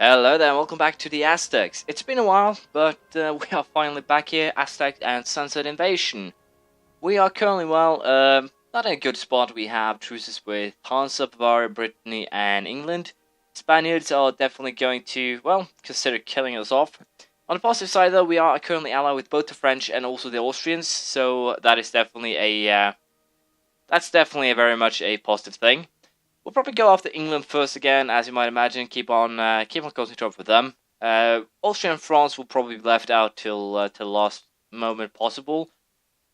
Hello there, and welcome back to the Aztecs. It's been a while, but we are finally back here, Aztec and Sunset Invasion. We are currently, not in a good spot. We have truces with Hansa, Bavaria, Brittany, and England. Spaniards are definitely going to, consider killing us off. On the positive side, though, we are currently allied with both the French and also the Austrians, so that is definitely that's definitely very much a positive thing. We'll probably go after England first again, as you might imagine. Keep on causing trouble with them. Austria and France will probably be left out till the last moment possible,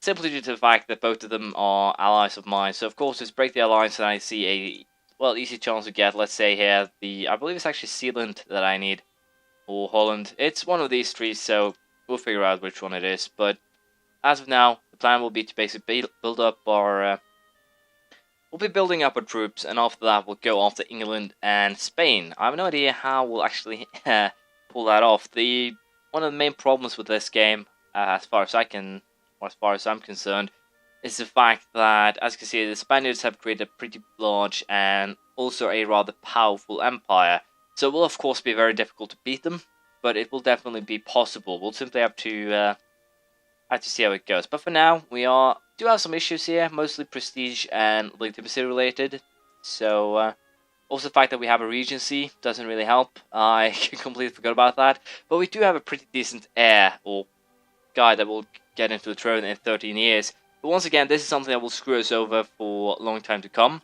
simply due to the fact that both of them are allies of mine. So of course, just break the alliance, and I see a easy chance to get. Let's say here I believe it's actually Zealand that I need, or Holland. It's one of these three, so we'll figure out which one it is. But as of now, the plan will be to basically build up our. We'll be building up our troops, and after that we'll go after England and Spain. I have no idea how we'll actually pull that off. One of the main problems with this game, as far as I'm concerned, is the fact that, as you can see, the Spaniards have created a pretty large and also a rather powerful empire. So it will of course be very difficult to beat them, but it will definitely be possible. We'll simply have to see how it goes. But for now, we do have some issues here, mostly prestige and legitimacy related. So, also the fact that we have a regency doesn't really help. I completely forgot about that. But we do have a pretty decent heir, or guy that will get into the throne in 13 years. But once again, this is something that will screw us over for a long time to come.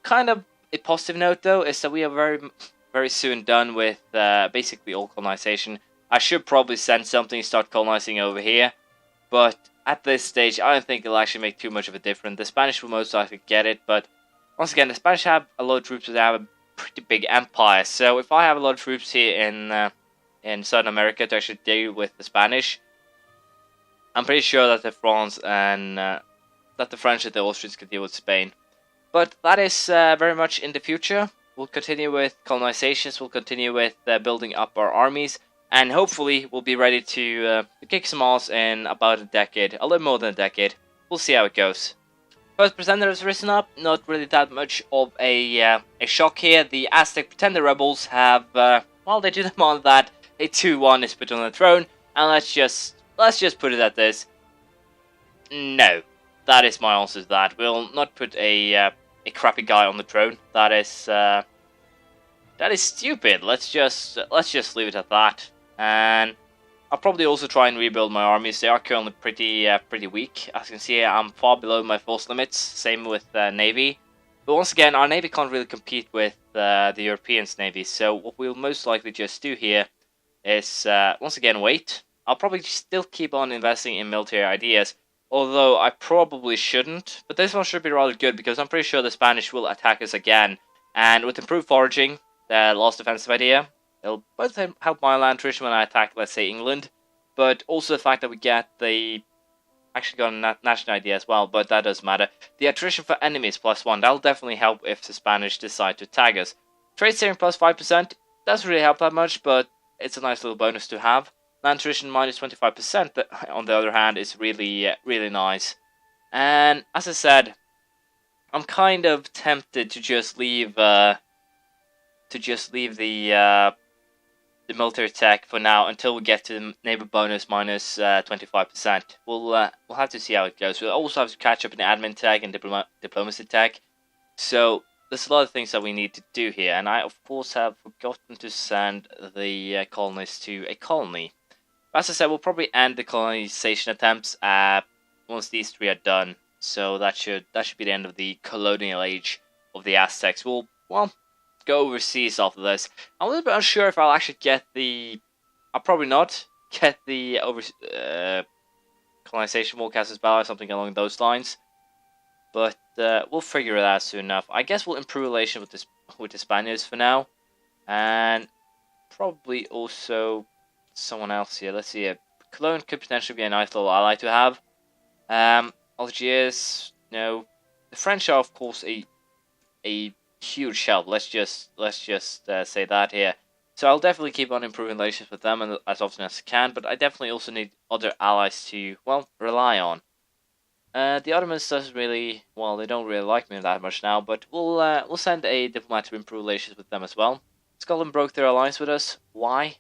Kind of a positive note, though, is that we are very, very soon done with basically all colonization. I should probably send something and start colonizing over here, but at this stage, I don't think it'll actually make too much of a difference. The Spanish will most likely get it, but once again, the Spanish have a lot of troops, but they have a pretty big empire. So if I have a lot of troops here in Southern America to actually deal with the Spanish, I'm pretty sure that the French and the Austrians can deal with Spain. But that is very much in the future. We'll continue with colonizations. We'll continue with building up our armies. And hopefully, we'll be ready to kick some ass in about a decade. A little more than a decade. We'll see how it goes. First presenter has risen up. Not really that much of a shock here. The Aztec pretender rebels have, they do demand that a 2-1 is put on the throne. And let's just put it at this. No. That is my answer to that. We'll not put a crappy guy on the throne. That is stupid. Let's just leave it at that. And I'll probably also try and rebuild my armies. They are currently pretty weak. As you can see, I'm far below my force limits. Same with Navy. But once again, our Navy can't really compete with the Europeans' Navy. So what we'll most likely just do here is, once again, wait. I'll probably still keep on investing in military ideas, although I probably shouldn't. But this one should be rather good, because I'm pretty sure the Spanish will attack us again. And with improved foraging, the last defensive idea, it'll both help my land attrition when I attack, let's say, England, but also the fact that we get actually got a national idea as well, but that doesn't matter. The attrition for enemies +1, that'll definitely help if the Spanish decide to attack us. Trade saving +5%, doesn't really help that much, but it's a nice little bonus to have. Land attrition -25%, on the other hand, is really, really nice. And as I said, I'm kind of tempted to just leave the military tech for now until we get to the neighbor bonus -25%. We'll have to see how it goes. We'll also have to catch up in admin tech and diplomacy tech. So there's a lot of things that we need to do here, and I of course have forgotten to send the colonists to a colony. As I said, we'll probably end the colonization attempts once these three are done. So that should be the end of the colonial age of the Aztecs. We'll go overseas after this. I'm a little bit unsure if I'll actually get I'll probably not get the colonization wall casters battle or something along those lines. But we'll figure it out soon enough. I guess we'll improve relations with the Spaniards for now, and probably also someone else here. Let's see. Cologne could potentially be a nice little ally to have. Algiers, no. The French are of course a huge help. Let's just say that here. So I'll definitely keep on improving relations with them as often as I can, but I definitely also need other allies to rely on. The Ottomans doesn't really, they don't really like me that much now, but we'll send a diplomat to improve relations with them as well. Scotland broke their alliance with us. Why?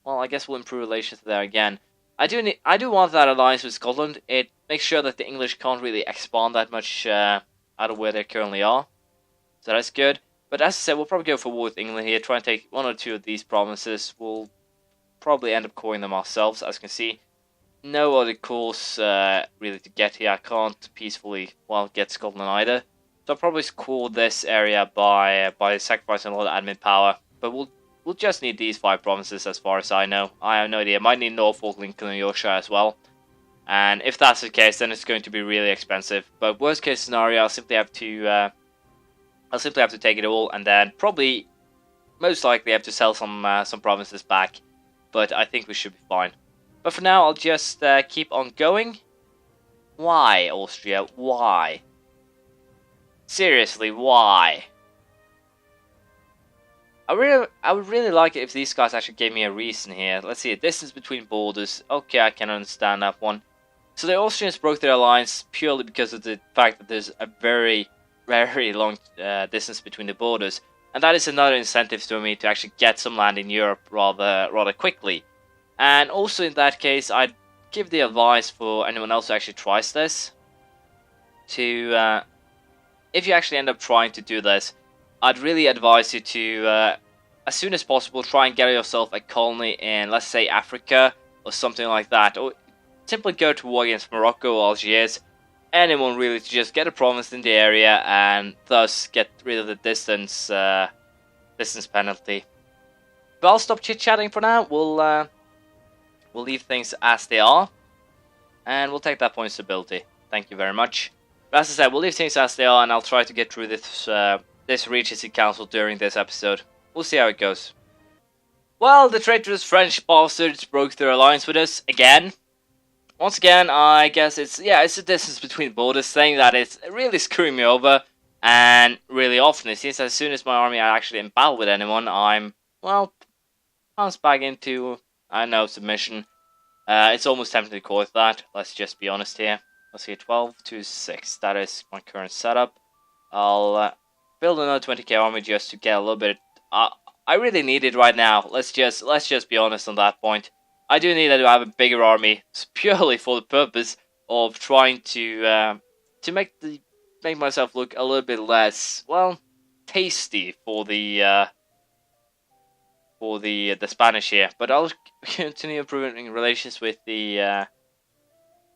Well, I guess we'll improve relations there again. I do want that alliance with Scotland. It makes sure that the English can't really expand that much out of where they currently are. So that's good. But as I said, we'll probably go for war with England here. Try and take one or two of these provinces. We'll probably end up calling them ourselves, as you can see. No other course really to get here. I can't peacefully, well, get Scotland either. So I'll probably score this area by sacrificing a lot of admin power. But we'll just need these 5 provinces as far as I know. I have no idea. Might need Norfolk, Lincoln, and Yorkshire as well. And if that's the case, then it's going to be really expensive. But worst case scenario, I'll simply have to take it all, and then probably, most likely, have to sell some provinces back. But I think we should be fine. But for now, I'll just keep on going. Why, Austria? Why? Seriously, why? I would really like it if these guys actually gave me a reason here. Let's see, a distance between borders. Okay, I can understand that one. So the Austrians broke their alliance purely because of the fact that there's a very, very long distance between the borders. And that is another incentive for me to actually get some land in Europe rather quickly. And also in that case, I'd give the advice for anyone else who actually tries this to, if you actually end up trying to do this, I'd really advise you to, as soon as possible, try and get yourself a colony in, let's say, Africa or something like that. Or simply go to war against Morocco or Algiers. Anyone really to just get a province in the area and thus get rid of the distance penalty. But I'll stop chit-chatting for now. We'll leave things as they are. And we'll take that point of stability. Thank you very much. But as I said, we'll leave things as they are, and I'll try to get through this Regency Council during this episode. We'll see how it goes. Well, the traitorous French bastards broke their alliance with us again. Once again, I guess it's a distance between borders, saying that it's really screwing me over. And really often, it seems that as soon as my army are actually in battle with anyone, I'm, well, pounced back into, I don't know, submission. It's almost tempting to call it that. Let's just be honest here. Let's see, 12 to 6. That is my current setup. I'll build another 20k army just to get a little bit. I really need it right now. Let's just be honest on that point. I do need to have a bigger army purely for the purpose of trying to make myself look a little bit less, well, tasty for the Spanish here. But I'll continue improving relations with the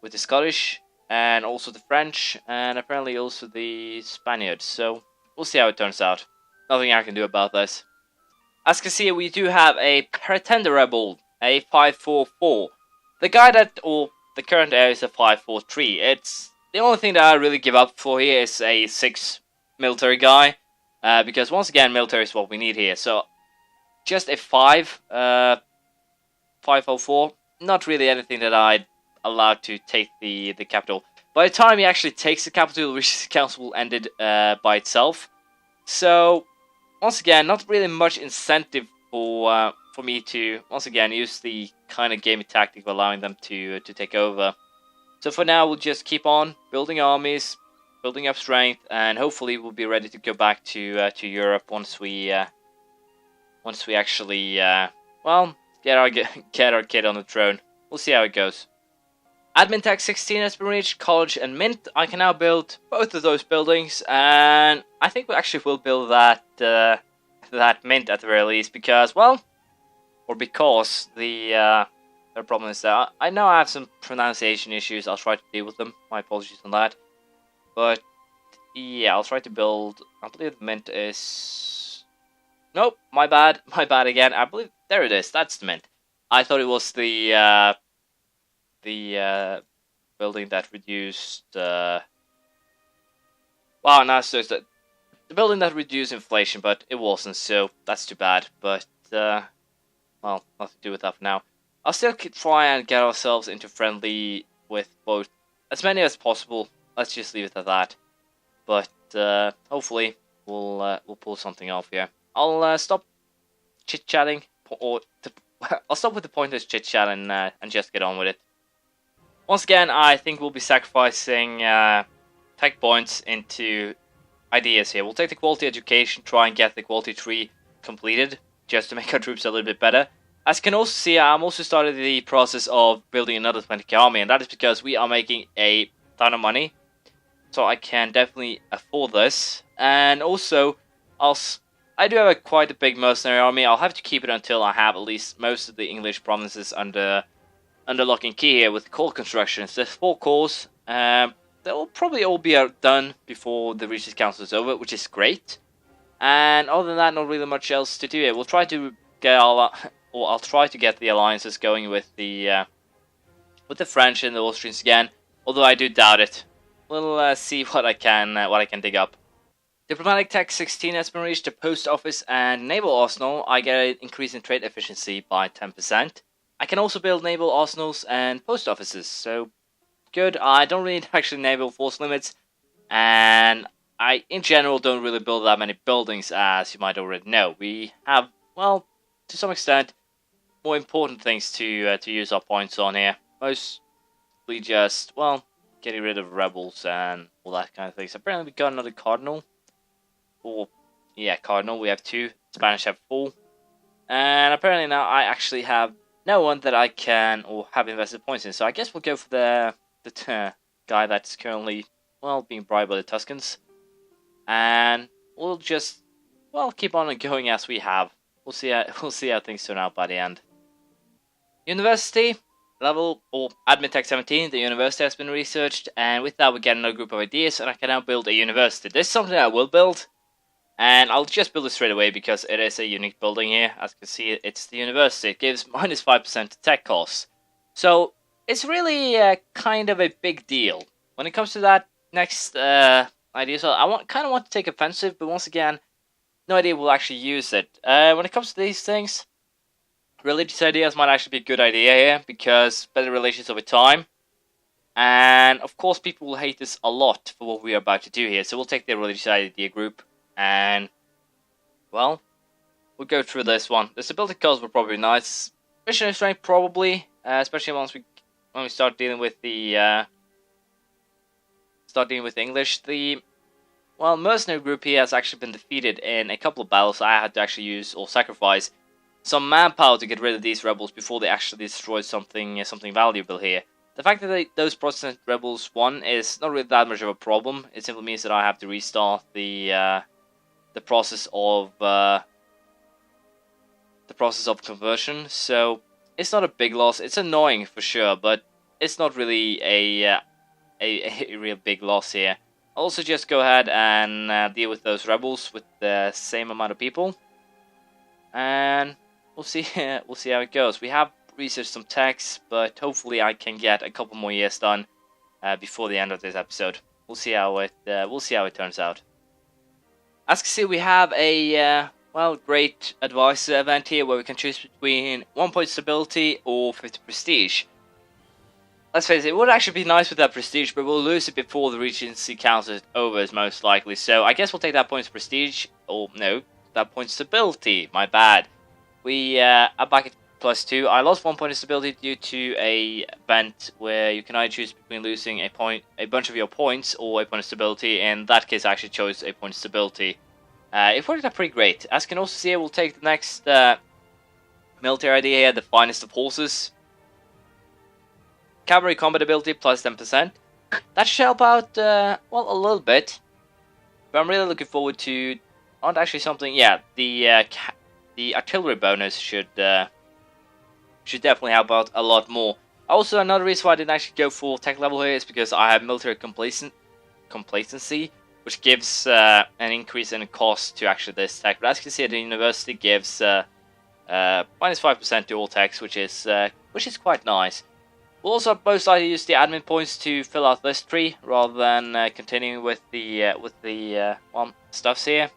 Scottish and also the French and apparently also the Spaniards. So we'll see how it turns out. Nothing I can do about this. As you can see, we do have a pretender rebel, a 544. The guy the current heir is a 543. It's the only thing that I really give up for here is a 6 military guy, because once again, military is what we need here. So just a 504. Not really anything that I'd allow to take the capital. By the time he actually takes the capital, the Regency Council will end it by itself. So once again, not really much incentive for me to, once again, use the kind of gaming tactic of allowing them to take over. So for now, we'll just keep on building armies, building up strength, and hopefully we'll be ready to go back to Europe once we actually, well, get our kid on the throne. We'll see how it goes. Admin Tech 16 has been reached, College and Mint. I can now build both of those buildings, and I think we actually will build that Mint at the very least, because, well, or because the problem is that I know I have some pronunciation issues. I'll try to deal with them. My apologies on that. But yeah, I'll try to build. I believe the Mint is. Nope, my bad again. I believe there it is. That's the Mint. I thought it was the building that reduced. Well, no, so it's the building that reduced inflation, but it wasn't. So that's too bad. But well, nothing to do with that for now. I'll still try and get ourselves into friendly with both, as many as possible. Let's just leave it at that. But hopefully we'll pull something off here. I'll stop chit-chatting, or I'll stop with the pointless chit-chat and just get on with it. Once again, I think we'll be sacrificing tech points into ideas here. We'll take the quality education, try and get the quality tree completed, just to make our troops a little bit better. As you can also see, I'm also started the process of building another 20k army, and that is because we are making a ton of money. So I can definitely afford this. And also, I do have quite a big mercenary army. I'll have to keep it until I have at least most of the English provinces under lock and key here with coal construction. So there's 4 cores. They will probably all be done before the Regents Council is over, which is great. And other than that, not really much else to do here. We'll try to get I'll try to get the alliances going with the French and the Austrians again. Although I do doubt it. We'll see what I can dig up. Diplomatic Tech 16 has been reached. The post office and naval arsenal. I get an increase in trade efficiency by 10%. I can also build naval arsenals and post offices. So good. I don't really actually naval force limits, and I in general don't really build that many buildings, as you might already know. We have, well, to some extent, more important things to use our points on here. Mostly just, well, getting rid of rebels and all that kind of things. Apparently we got another cardinal. Or, yeah, cardinal. We have 2. Spanish have 4. And apparently now I actually have no one that I can or have invested points in. So I guess we'll go for the guy that's currently, well, being bribed by the Tuscans. And we'll just, well, keep on going as we have. We'll see how things turn out by the end. University level, or Admin Tech 17, the university has been researched, and with that we get another group of ideas, and I can now build a university. This is something I will build, and I'll just build it straight away because it is a unique building here. As you can see, it's the university. It gives minus 5% to tech costs. So it's really kind of a big deal. When it comes to that next idea, so I kind of want to take offensive, but once again, no idea we'll actually use it. When it comes to these things, religious ideas might actually be a good idea here, because better relations over time. And of course people will hate us a lot for what we are about to do here, so we'll take the religious idea group, and, well, we'll go through this one. The stability costs were probably nice. Missionary strength probably, especially when we start dealing with the English. The, well, mercenary group here has actually been defeated in a couple of battles. I had to actually use or sacrifice some manpower to get rid of these rebels before they actually destroyed something valuable here. The fact that those Protestant rebels won is not really that much of a problem. It simply means that I have to restart the process of conversion. So it's not a big loss. It's annoying for sure, but it's not really a real big loss here. I'll also just go ahead and deal with those rebels with the same amount of people, and we'll see how it goes. We have researched some techs, but hopefully I can get a couple more years done before the end of this episode. We'll see how it turns out. As you can see, we have a great advisor event here where we can choose between 1 point stability or 50 prestige. Let's face it, it would actually be nice with that prestige, but we'll lose it before the Regency Council is over, is most likely. So I guess we'll take that point prestige, or no, that point stability. My bad. We are back at +2. I lost 1 point of stability due to a event where you can either choose between losing a bunch of your points or a point of stability. In that case, I actually chose a point of stability. It worked out pretty great. As you can also see, we'll take the next military idea here, the finest of horses. Cavalry combat ability plus 10%. That should help out, well, a little bit. But I'm really looking forward to, aren't actually something, yeah, the artillery bonus should definitely help out a lot more. Also, another reason why I didn't actually go full tech level here is because I have military complacency, which gives an increase in the cost to actually this tech. But as you can see, the university gives minus 5% to all techs, which is quite nice. We'll also most likely use the admin points to fill out this tree rather than continuing with the stuffs here.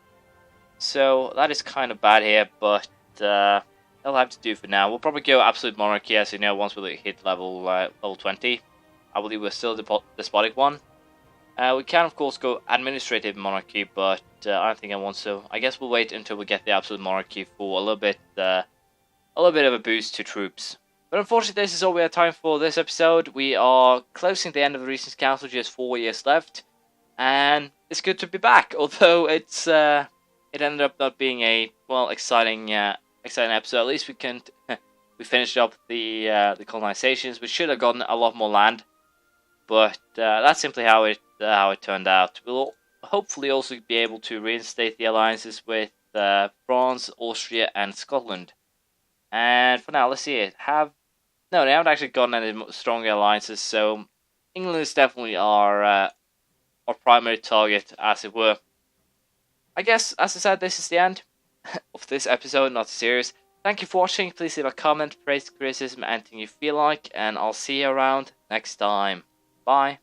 So that is kind of bad here, but that'll have to do for now. We'll probably go absolute monarchy, as you know, once we hit level 20. I believe we're still the despotic one. We can of course go administrative monarchy, but I don't think I want so. I guess we'll wait until we get the absolute monarchy for a little bit of a boost to troops. But unfortunately, this is all we have time for this episode. We are closing the end of the Regency Council, just 4 years left. and it's good to be back. Although it ended up not being a exciting episode. At least we finished up the colonizations. We should have gotten a lot more land, but that's simply how it turned out. We'll hopefully also be able to reinstate the alliances with France, Austria, and Scotland. And for now, let's see it. They haven't actually gotten any stronger alliances, so England is definitely our primary target, as it were. I guess, as I said, this is the end of this episode, not a series. Thank you for watching. Please leave a comment, praise, criticism, anything you feel like, and I'll see you around next time. Bye.